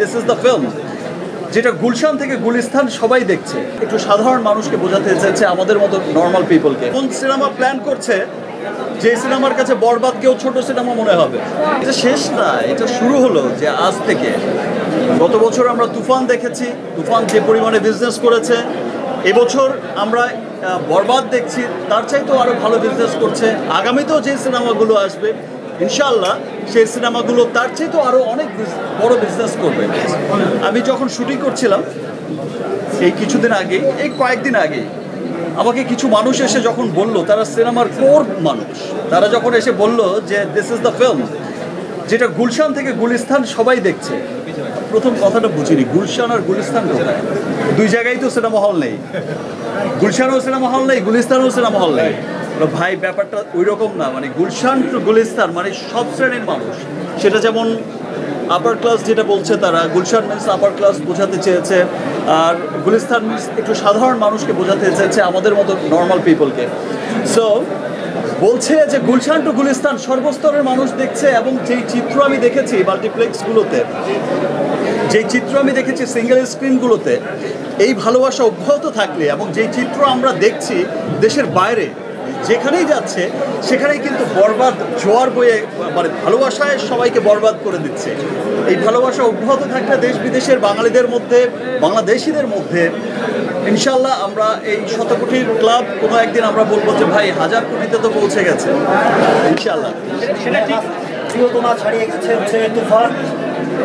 This is the film, যেটা গুলশান থেকে গুলিস্তান সবাই দেখছে। একটু সাধারণ মানুষকে বোঝাতে চাইছে, আমাদের মতো নর্মাল পিপলকে। কোন সিনেমা প্ল্যান করছে যে সিনেমার কাছে বরবাদ কেউ ছোট সিনেমা মনে হবে। এটা শেষ না, এটা শুরু হলো যে আজ থেকে। গত বছর আমরা তুফান দেখেছি, তুফান যে পরিমাণে বিজনেস করেছে। এবছর আমরা বরবাদ দেখছি, তার চাইতেও আরও ভালো বিজনেস করছে। আগামীতেও যে সিনেমাগুলো আসবে ইনশাআল্লাহ সেই সিনেমাগুলো তার চাইতেও আরও অনেক বড় বিজনেস করবে। আমি যখন শুটিং করছিলাম এই কিছুদিন আগে, এই কয়েকদিন আগে, আমাকে কিছু মানুষ এসে যখন বলল, তারা সিনেমার কোর মানুষ, তারা যখন এসে বলল যে দিস ইজ দ্য ফিল্ম, যেটা গুলশান থেকে গুলিস্তান সবাই দেখছে। প্রথম কথাটা বুঝিনি, গুলশান আর গুলিস্তান কোথায়? দুই জায়গায় তো সিনেমা হল নেই, গুলশানও সিনেমা হল নেই, গুলিস্তানও সিনেমা হল নেই। ভাই ব্যাপারটা ওই রকম না, মানে গুলশান টু গুলিস্তান মানে সব শ্রেণীর মানুষ। সেটা যেমন আপার ক্লাস যেটা বলছে তারা, গুলশান মিন্স আপার ক্লাস বোঝাতে চেয়েছে, আর গুলিস্তান মিন্স একটু সাধারণ মানুষকে বোঝাতে চেয়েছে, আমাদের মতো নর্মাল পিপলকে। সো বলছে যে গুলশান টু গুলিস্তান সর্বস্তরের মানুষ দেখছে। এবং যেই চিত্র আমি দেখেছি মাল্টিপ্লেক্সগুলোতে, যেই চিত্র আমি দেখেছি সিঙ্গেল স্ক্রিনগুলোতে, এই ভালোবাসা অব্যাহত থাকলে এবং যেই চিত্র আমরা দেখছি দেশের বাইরে যেখানেই যাচ্ছে, সেখানেই কিন্তু বরবাদ জোয়ার বয়ে, মানে ভালোবাসায় সবাইকে বরবাদ করে দিচ্ছে। এই ভালোবাসা অব্যাহত থাকলে দেশ বিদেশের বাঙালিদের মধ্যে, বাংলাদেশিদের মধ্যে ইনশাল্লাহ আমরা এই 100 কোটির ক্লাব কোনো একদিন আমরা বলবো যে ভাই 1000 কোটিতে তো পৌঁছে গেছে ইনশাল্লাহ। সেটা ঠিক। প্রিয়তমা ছাড়িয়ে গেছে হচ্ছে তুফান,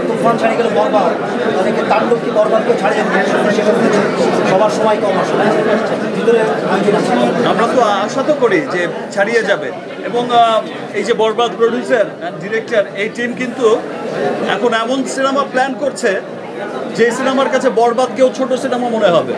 তুফান ছাড়িয়ে গেলে বরবাদ, অনেকে তাণ্ডব কি বরবাদকেও ছাড়িয়ে সবার সময় কম আসলে ভিতরে আমরা তো আশা তো করি যে ছাড়িয়ে যাবে। এবং এই যে বরবাদ প্রডিউসার অ্যান্ড ডিরেক্টর, এই টিম কিন্তু এখন এমন সিনেমা প্ল্যান করছে যে সিনেমার কাছে বরবাদ কেউ ছোট সিনেমা মনে হবে।